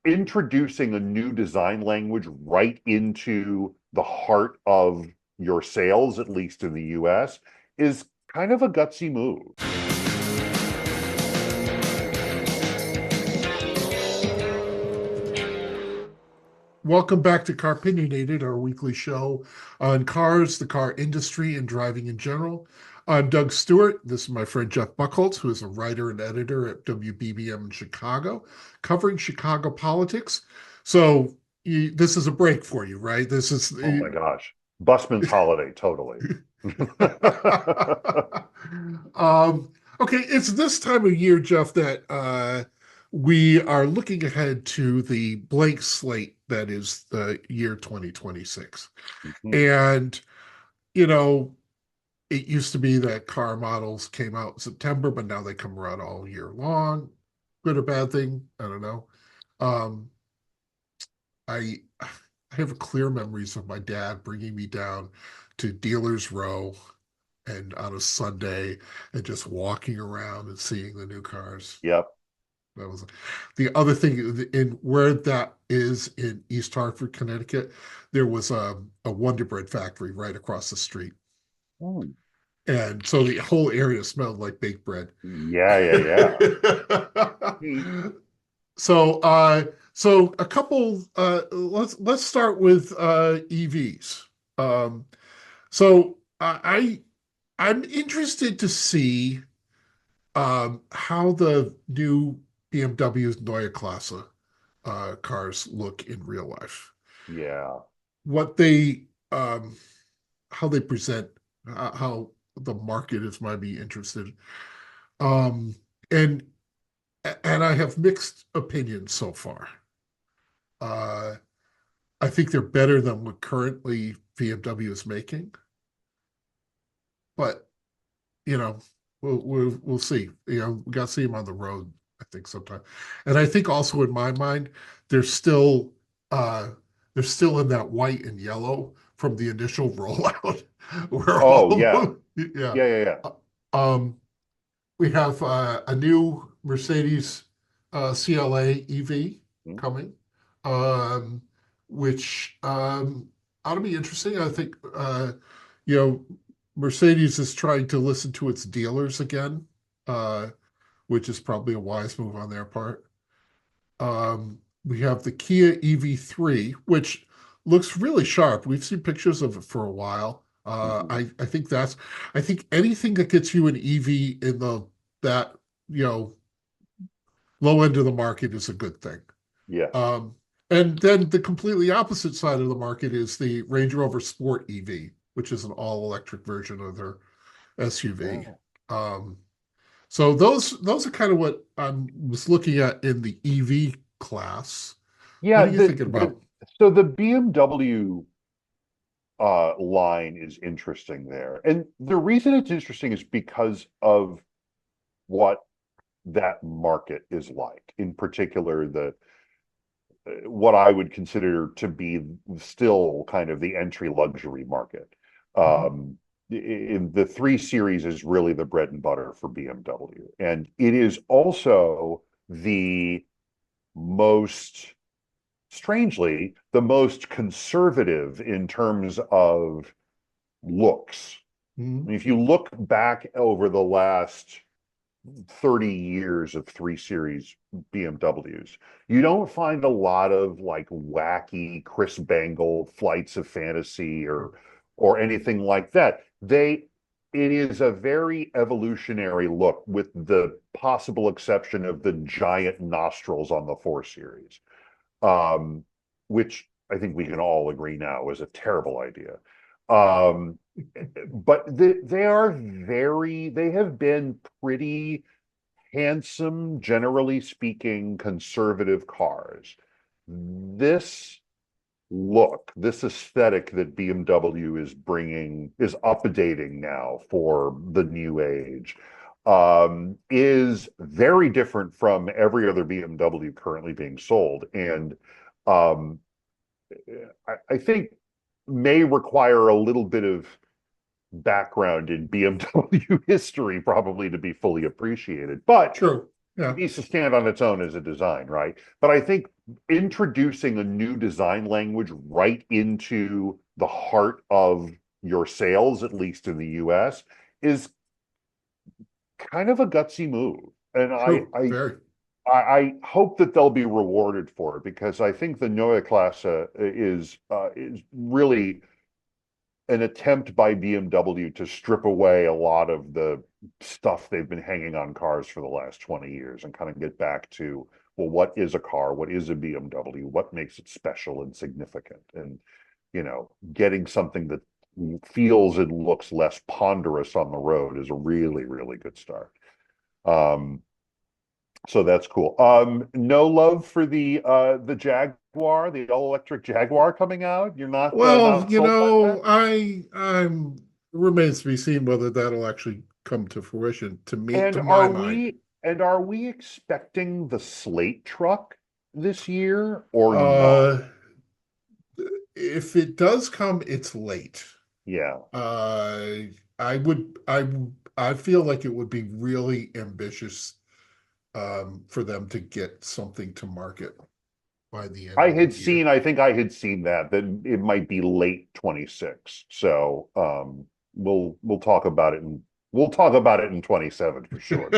introducing a new design language right into the heart of your sales, at least in the US, is kind of a gutsy move. Welcome back to Car-Pinionated, our weekly show on cars, the car industry, and driving in general. I'm Doug Stewart. This is my friend Jeff Buchholz, who is a writer and editor at WBBM in Chicago, covering Chicago politics. So this is a break for you, right? This is Oh my gosh. Busman's holiday, totally. okay. It's this time of year, Jeff, that we are looking ahead to the blank slate that is the year 2026. Mhm. And, you know, it used to be that car models came out in September, but now they come around all year long. Good or bad thing? I don't know. Um, I have clear memories of my dad bringing me down to Dealers Row and on a Sunday and just walking around and seeing the new cars. Yep. That was the other thing in where that is in East Hartford, Connecticut. There was a Wonder Bread factory right across the street. Mm. And so the whole area smelled like baked bread. Yeah, yeah, yeah. Mm. So so a couple let's start with EVs. Um so I'm interested to see how the new BMW Neue Klasse cars look in real life. Yeah. What they how they present, how the market is might be interested. Um, and and I have mixed opinions so far. Uh, I think they're better than what currently BMW is making, but you know, we'll see. You know, we got to see them on the road, I think, sometime. And I think also in my mind, they're still uh they're still in that white and yellow from the initial rollout, where Oh, all of yeah. them, yeah. Yeah, yeah, yeah. Uh, Um, we have a new Mercedes CLA EV Mm. coming, um, which ought to be interesting. I think you know, Mercedes is trying to listen to its dealers again, uh, which is probably a wise move on their part. We have the Kia EV3, which looks really sharp. We've seen pictures of it for a while. Mhm. I think anything that gets you an EV in the that you know low end of the market is a good thing. Yes. Um, and then the completely opposite side of the market is the Range Rover Sport EV, which is an all electric version of their SUV. Yeah. Um, so those are kind of what I was looking at in the EV class. What Yeah, are you thinking about? the BMW line is interesting there. And the reason it's interesting is because of what that market is like. In particular, the what I would consider to be still kind of the entry luxury market. Mhm. In the 3 Series is really the bread and butter for BMW. And it is also the most, strangely, the most conservative in terms of looks. I Mhm. mean, if you look back over the last 30 years of 3 Series BMWs, you don't find a lot of like wacky Chris Bangle flights of fantasy or anything like that. It is a very evolutionary look with the possible exception of the giant nostrils on the 4 Series, um, which I think we can all agree now is a terrible idea. Um, but they have been pretty handsome, generally speaking, conservative cars. This this aesthetic that BMW is bringing, is updating now for the new age, is very different from every other BMW currently being sold. And um, I think may require a little bit of background in BMW history probably to be fully appreciated. But True. Yeah. It needs to stand on its own as a design, right? But I think introducing a new design language right into the heart of your sales, at least in the US, is kind of a gutsy move. And True. Very. I hope that they'll be rewarded for it because I think the Neue Klasse is really an attempt by BMW to strip away a lot of the stuff they've been hanging on cars for the last 20 years and kind of get back to, well, what is a car? What is a BMW? What makes it special and significant? And, getting something that feels and looks less ponderous on the road is a really, really good start. Um, so that's cool. No love for the Jaguar, the all-electric Jaguar coming out. You're Well, not sold by that? I'm remains to be seen whether that'll actually come to fruition And to my are mind. we expecting the Slate truck this year or not? Uh, if it does come, it's late. Yeah. Uh, I would, I feel like it would be really ambitious for them to get something to market by the end of the year. I think I had seen that it might be late 26. So we'll talk about it and we'll talk about it in 27 for sure.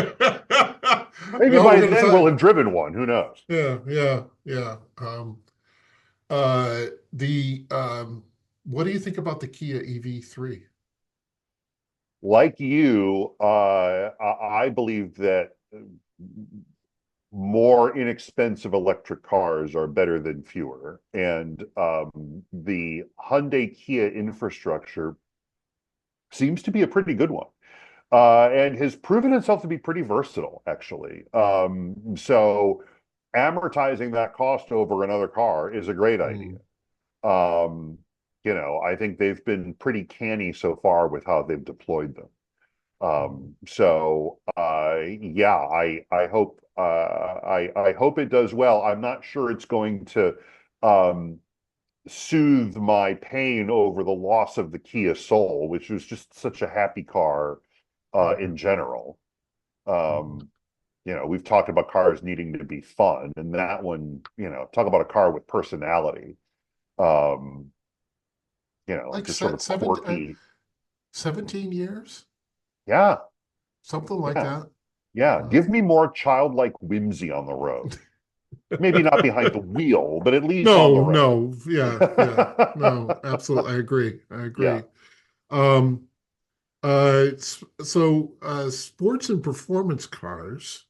Maybe Well, we're by gonna then we'll talk. have driven one. Who knows? Yeah, yeah, yeah. The what do you think about the Kia EV3? Like you, I believe that more inexpensive electric cars are better than fewer. And the Hyundai Kia infrastructure seems to be a pretty good one. And has proven itself to be pretty versatile, actually. So amortizing that cost over another car is a great idea. Mm, I think they've been pretty canny so far with how they've deployed them. Yeah, I hope it does well. I'm not sure it's going to um, soothe my pain over the loss of the Kia Soul, which was just such a happy car yeah. in general. Mm. Um, we've talked about cars needing to be fun, and that one, talk about a car with personality. Um, Like just sort of quirky. 17 years, Yeah, something like yeah. that. Yeah, Uh, give me more childlike whimsy on the road. Maybe not behind the wheel, but at least on the no, road. no, yeah, yeah, no, absolutely. I agree. I Yeah, agree. Um, sports and performance cars.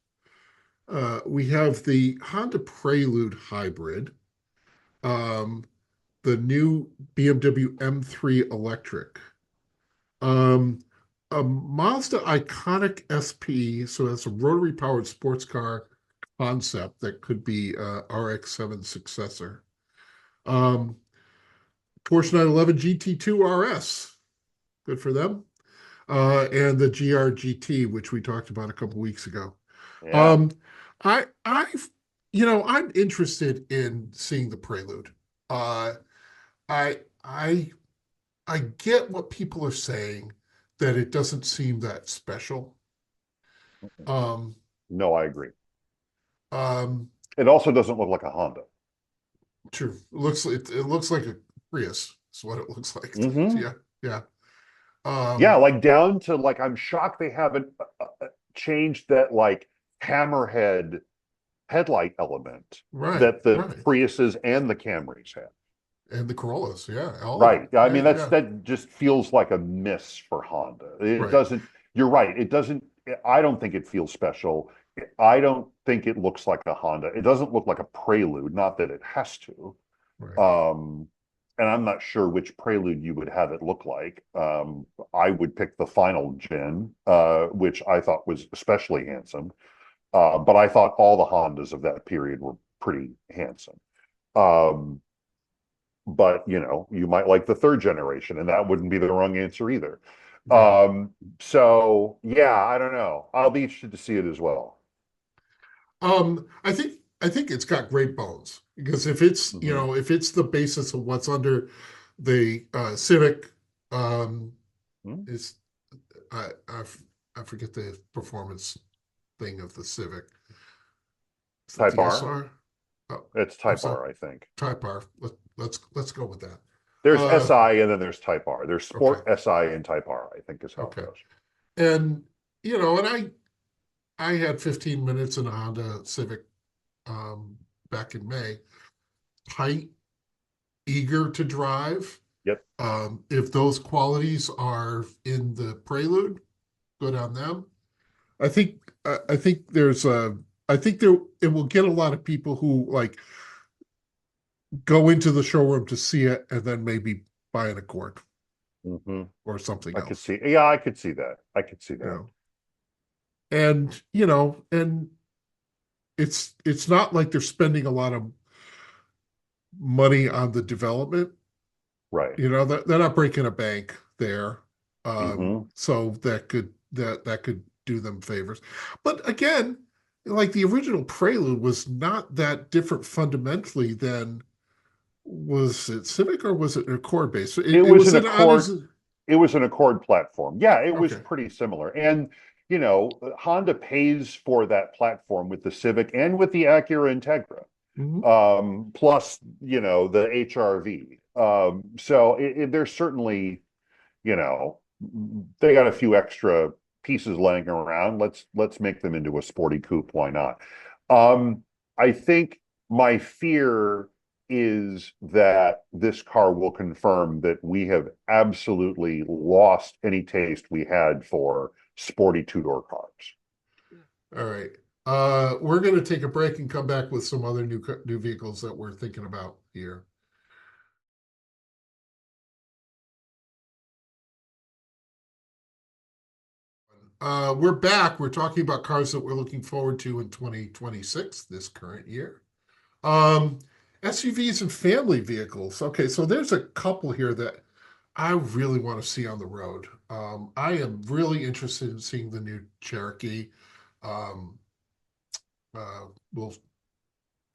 We have the Honda Prelude Hybrid, um, the new BMW M3 Electric, um, a Mazda Iconic SP, so that's a rotary powered sports car concept that could be RX-7 successor. Um, Porsche 911 GT2 RS, good for them, and the GR GT, which we talked about a couple weeks ago. yeah. Um, I've, I'm interested in seeing the Prelude. Uh, I, I, I get what people are saying that it doesn't seem that special. Um, No, I agree. um, It also doesn't look like a Honda. True. It looks like a Prius. Is what it looks like. Hmm. Yeah, yeah. Yeah, Um, like down to like I'm shocked they haven't changed that like hammerhead headlight element right, that the right. Priuses and the Camrys have. And the Corollas, yeah, all of them. Right. I Yeah, mean, yeah. that just feels like a miss for Honda. It Right, doesn't, you're right. It doesn't, I don't think it feels special. I don't think it looks like a Honda. It doesn't look like a Prelude, not that it has to. right. Um, and I'm not sure which Prelude you would have it look like. I would pick the final gen, which I thought was especially handsome. But I thought all the Hondas of that period were pretty handsome. Um, but you might like the third generation, and that wouldn't be the wrong answer either. Yeah. So yeah, I don't know. I'll be interested to see it as well. I think it's got great bones because if it's, Hmm. if it's the basis of what's under the Civic, um, Hmm. is I forget the performance thing of the Civic. Is that Type the R. SR? Oh, It's I'm Type sorry. R, I think. Type R. Let's go with that. There's Uh, SI and then there's Type R. There's okay, Sport SI and Type R, I think is how it okay. goes. And and I had 15 minutes in a Honda Civic um, back in May. Tight, eager to drive. Yep. If those qualities are in the Prelude, good on them. I think there's a I think there it will get a lot of people who like go into the showroom to see it and then maybe buy an Accord Hmm. or something I could else. see. Yeah, I could see that. I could see You that. know, and it's not like they're spending a lot of money on the development. Right. They're not breaking a bank there. Hmm. So that could do them favors. But again, like the original Prelude was not that different fundamentally than was it Civic or was it Accord based? It It was was an an Accord. honest. It was an Accord platform. Yeah, it was Okay. pretty similar. And Honda pays for that platform with the Civic and with the Acura Integra. Hmm. Plus, the HRV. So there's certainly, you know, they got a few extra pieces laying around. Let's make them into a sporty coupe. Why not? I think my fear is that this car will confirm that we have absolutely lost any taste we had for sporty two-door cars. All right. We're going to take a break and come back with some other new vehicles that we're thinking about here. We're back. We're talking about cars that we're looking forward to in 2026, this current year. Um, SUVs and family vehicles. Okay, so there's a couple here that I really want to see on the road. I am really interested in seeing the new Cherokee. Um, we'll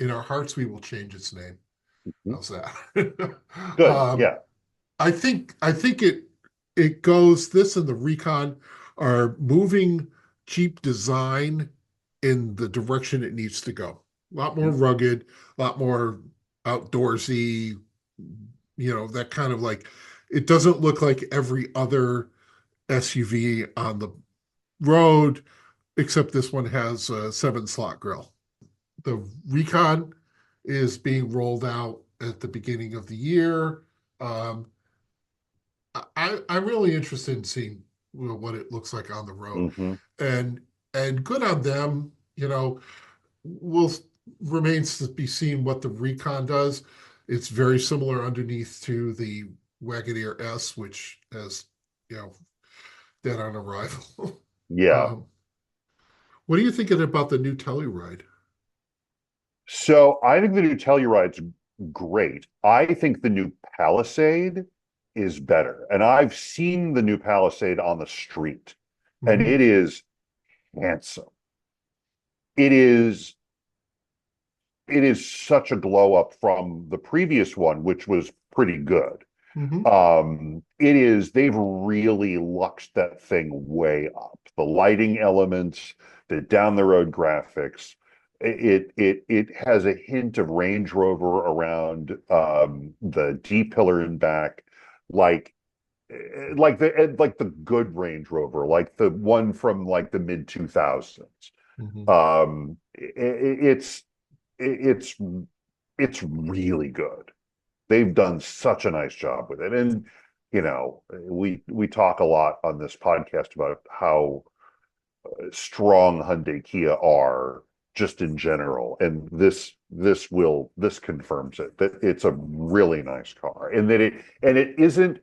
in our hearts we will change its name. How's that? Good. um, Yeah. I think it goes this and the Recon are moving Jeep design in the direction it needs to go. A lot more rugged, a lot more outdoorsy, that kind of like it doesn't look like every other SUV on the road, except this one has a 7-slot grill. The Recon is being rolled out at the beginning of the year. Um, I'm really interested in seeing what it looks like on the road, Hmm. and good on them. Will remains to be seen what the Recon does. It's very similar underneath to the Wagoneer S, which has you know dead on arrival. Yeah. um, what are you thinking about the new Telluride? So I think the new Telluride's great. I think the new Palisade is better. And I've seen the new Palisade on the street, and Hmm. it is handsome. It is it is such a glow up from the previous one, which was pretty good. Hmm. They've really luxed that thing way up. The lighting elements, the down the road graphics. It has a hint of Range Rover around the D pillar in back, like like the good Range Rover, like the one from like the mid 2000s. Hmm. It's it's really good. They've done such a nice job with it. And we talk a lot on this podcast about how strong Hyundai Kia are just in general. And this confirms it, that it's a really nice car. And it isn't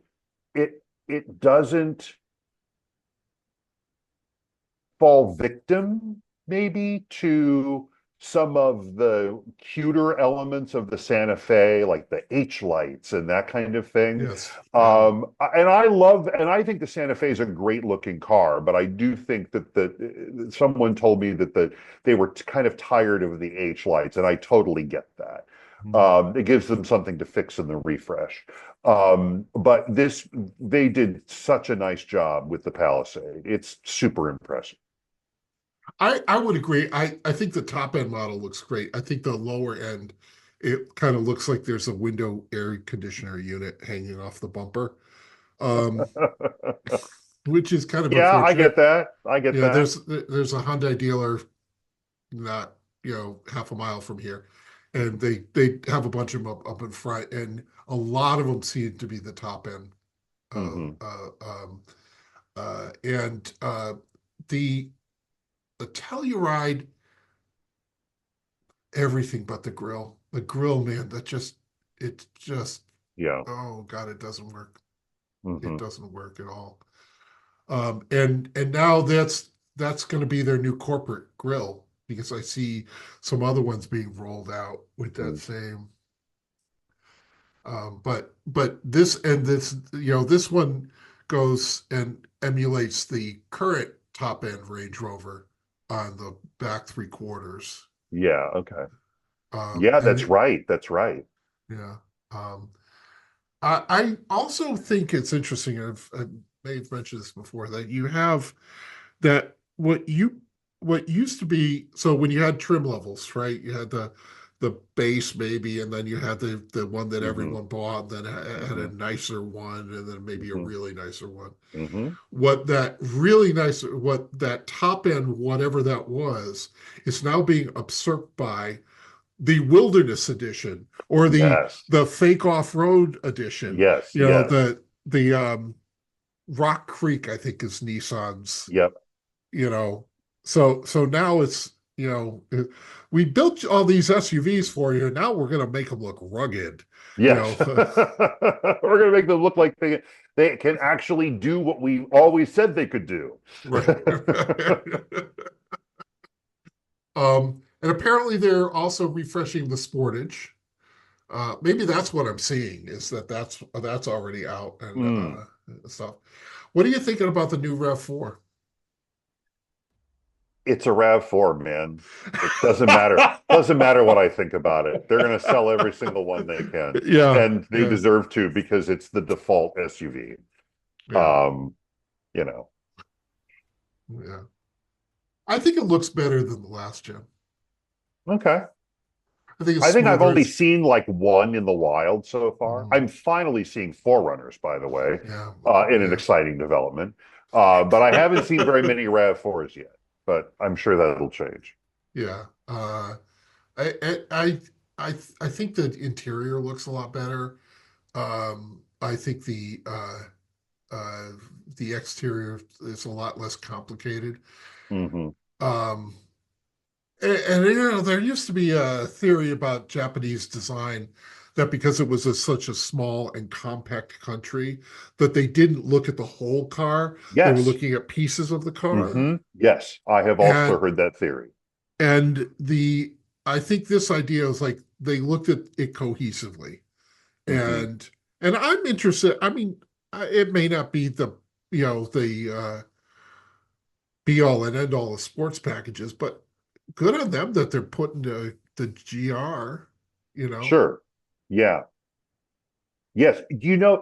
it doesn't fall victim maybe to some of the cuter elements of the Santa Fe, like the H lights and that kind of thing. Yes. Yeah. And I think the Santa Fe is a great looking car, but I do think that someone told me that they were kind of tired of the H lights, and I totally get that. Mhm. It gives them something to fix in the refresh. But they did such a nice job with the Palisade. It's super impressive. I would agree. I think the top end model looks great. I think the lower end, it kind of looks like there's a window air conditioner unit hanging off the bumper, um, which is kind of Yeah, I get unfortunate. that. I get Yeah, that. there's a Hyundai dealer not, half a mile from here, and they have a bunch of them up in front, and a lot of them seem to be the top end. Uh, Hmm. uh, um, and the the Telluride, everything but the grill. The grill, man, it just, Yeah. oh God, it doesn't work. It Hmm. doesn't work at all. And now that's going to be their new corporate grill because I see some other ones being rolled out with that same. But this one goes and emulates the current top end Range Rover on the back three quarters. Yeah. Okay. Yeah, And that's right. That's right. yeah. Um, I also think it's interesting. I may have mentioned this before that you have that what used to be, so when you had trim levels, right? You had the base maybe, and then you had the one that Hmm. everyone bought, and then had Hmm. a nicer one, and then maybe a Hmm. really nicer one. Hmm. What that top end, whatever that was, is now being usurped by the Wilderness Edition or Yes. the fake off-road edition. Yes. You know, Yes. the Rock Creek, I think, is Nissan's, Yep. you know. So now it's, we built all these SUVs for you, and now we're gonna make them look rugged, you Yes. know. We're gonna make them look like they can actually do what we always said they could do. Right. And apparently they're also refreshing the Sportage. Maybe that's what I'm seeing is that's already out and Mm. stuff. What are you thinking about the new RAV4? It's a RAV4, man. It doesn't matter. Doesn't matter what I think about it. They're going to sell every single one they can, Yeah, and they yeah, deserve to because it's the default SUV. yeah, Um, you know. yeah. I think it looks better than the last gen. Okay. I think it's I think I've smoother. only It's seen like one in the wild so far. mm, I'm finally seeing Forerunners, by the way, yeah, in an yeah, exciting development. But I haven't seen very many RAV4s yet. But I'm sure that'll change. yeah. I, I, I, I think the interior looks a lot better. I think uh, the exterior is a lot less complicated. Hmm. Um, and there used to be a theory about Japanese design that because it was such a small and compact country, that they didn't look at the whole car. They were Yes. looking at pieces of the car. Yes. I have also And heard that theory. and the I think this idea is like they looked at it cohesively. Hmm. And I'm interested. I mean, it may not be the be all and end all of sports packages, but good on them that they're putting the GR, you know. Sure. Yeah. Yes.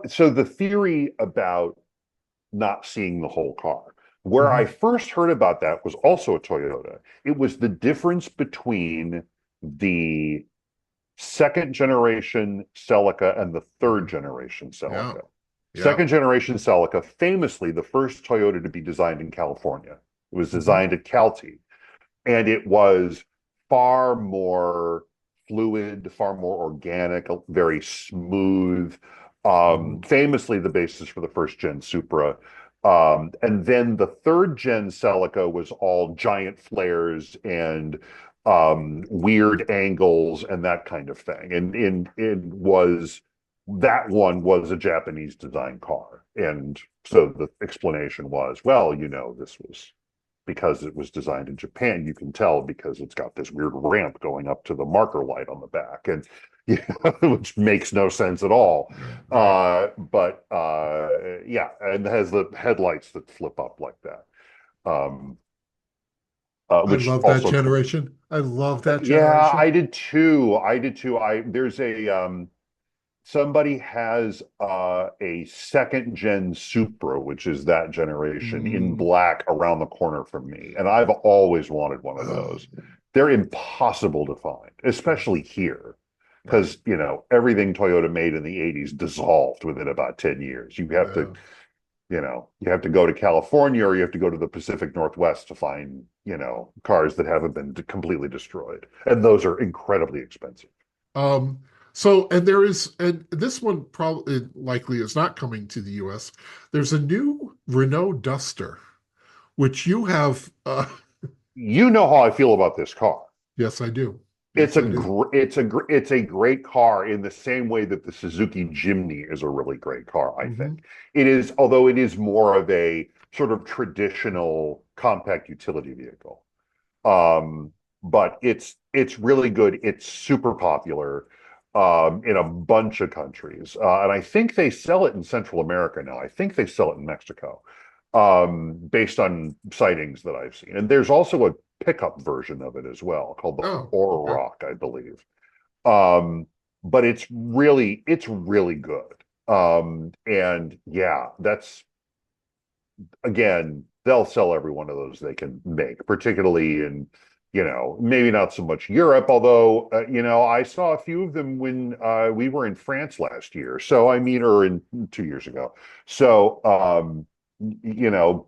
So the theory about not seeing the whole car, where I Mhm. first heard about that was also a Toyota. It was the difference between the second generation Celica and the third Mhm. generation Yeah. Celica. Yeah. Second generation Celica, famously the first Toyota to be designed in California. It was Hmm. designed at Calty, and it was far more fluid, far more organic, very smooth. Hmm. Famously, the basis for the first gen Supra. And then the third gen Celica was all giant flares and weird angles and that kind of thing. And it was that one was a Japanese design car. And so the explanation was, well, this was because it was designed in Japan. You can tell because it's got this weird ramp going up to the marker light on the back, and which makes no sense at all. Right. Yeah, and has the headlights that flip up like that, um, I which love that also generation. I love that yeah, generation. I did too. I did too. I there's a somebody has a second gen Supra, which is that generation in Mm, black around the corner from me, and I've always wanted one of oh, those. They're impossible to find, right, especially here, right. because everything Toyota made in the 80s dissolved within about 10 years. Yeah. You have to go to California or you have to go to the Pacific Northwest to find, cars that haven't been completely destroyed. And those are incredibly expensive. Um, so, and there is, and this one probably likely is not coming to the US. There's a new Renault Duster, which you have. You know how I feel about this car. Yes, I do. Yes, I do. It's a great car in the same way that the Suzuki Jimny is a really great car, I Hmm. think. It is, although it is more of a sort of traditional compact utility vehicle. But it's really good. It's super popular in a bunch of countries, and I think they sell it in Central America now. I think they sell it in Mexico, based on sightings that I've seen. And there's also a pickup version of it as well called the Oh, okay. Rock, I believe. But it's really good. And yeah, that's again, they'll sell every one of those they can make, particularly in, maybe not so much Europe, although, I saw a few of them when we were in France last year. So, I mean, or in 2 years ago. So, you know,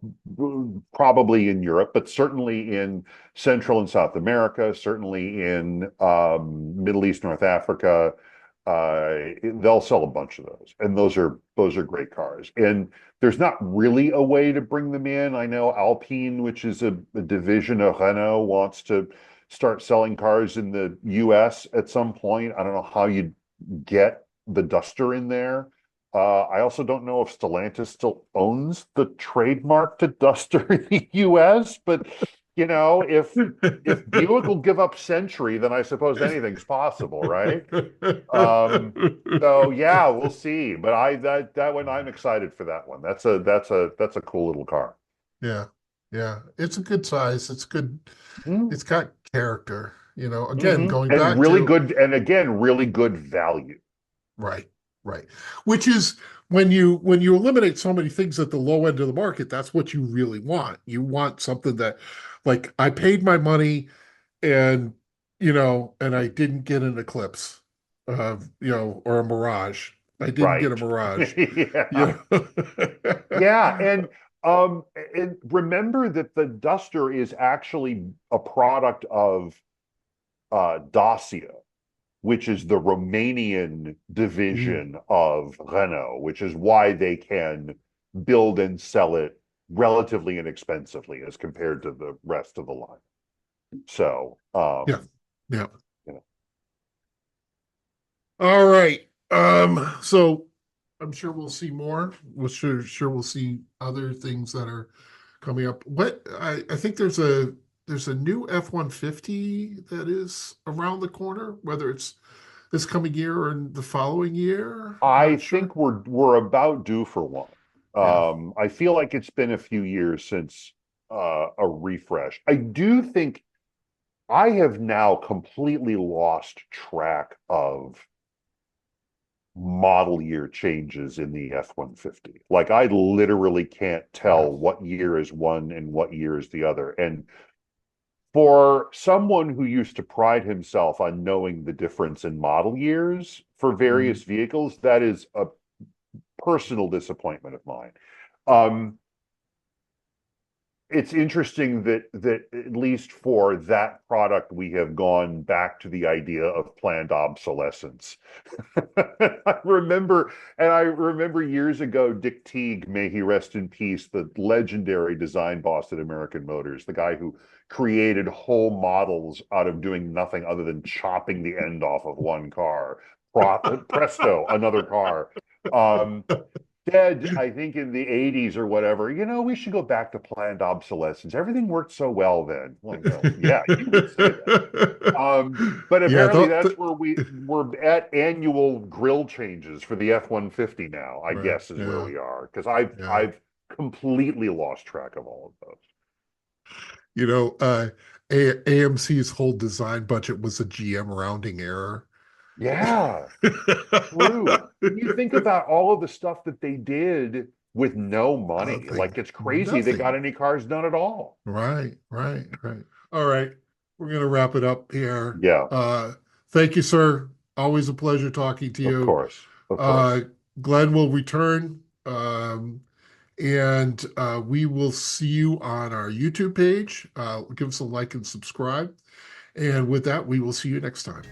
probably in Europe, but certainly in Central and South America, certainly in Middle East, North Africa. They'll sell a bunch of those, and those are great cars. And there's not really a way to bring them in. I know Alpine, which is a division of Renault, wants to start selling cars in the US at some point. I don't know how you get the Duster in there. I also don't know if Stellantis still owns the trademark to Duster in the US, but if Buick will give up Century, then I suppose anything's possible, right? Um, so yeah, we'll see. But that one I'm excited for that one. That's a cool little car. Yeah, yeah. It's a good size. It's good. Mm-hmm. It's got character. Again, going And back really to good, and again, really good value. right, right. Which is when you eliminate so many things at the low end of the market, that's what you really want. You want something that, like, I paid my money and and I didn't get an Eclipse, or a Mirage. I didn't get a Right. Mirage. Yeah. You know? Yeah, and remember that the Duster is actually a product of Dacia, which is the Romanian Mm, division of Renault, which is why they can build and sell it relatively inexpensively as compared to the rest of the line. So, yeah, yeah. you know, All right. So I'm sure we'll see more. We're sure we'll see other things that are coming up. I think there's a new F-150 that is around the corner, whether it's this coming year or in the following year. I Not sure. think we're about due for one. Yeah. I feel like it's been a few years since a refresh. I do think I have now completely lost track of model year changes in the F-150. Like I literally can't Yeah. tell what year is one and what year is the other. And for someone who used to pride himself on knowing the difference in model years for Mhm. various vehicles, that is a personal disappointment of mine. Um, it's interesting that at least for that product, we have gone back to the idea of planned obsolescence. I remember years ago, Dick Teague, may he rest in peace, the legendary design boss at American Motors, the guy who created whole models out of doing nothing other than chopping the end off of one car. Presto, another car. Um, Said, I think in the 80s or whatever, we should go back to planned obsolescence. Everything worked so well then. Well, yeah, you would say that. But Yeah, apparently that's where we're at annual grill changes for the F-150 now, I right. guess is where Yeah, we are. Because I've yeah. I've completely lost track of all of those. You know, uh, AMC's whole design budget was a GM rounding error. Yeah, true. You think about all of the stuff that they did with no money. Nothing, Like it's crazy they got nothing. any cars done at all. Right, right, right. All right. We're going to wrap it up here. Yeah, Thank you, sir. Always a pleasure talking to of you. course. Of Uh, course. Glenn will return, and we will see you on our YouTube page. Give us a like and subscribe. And with that, we will see you next time.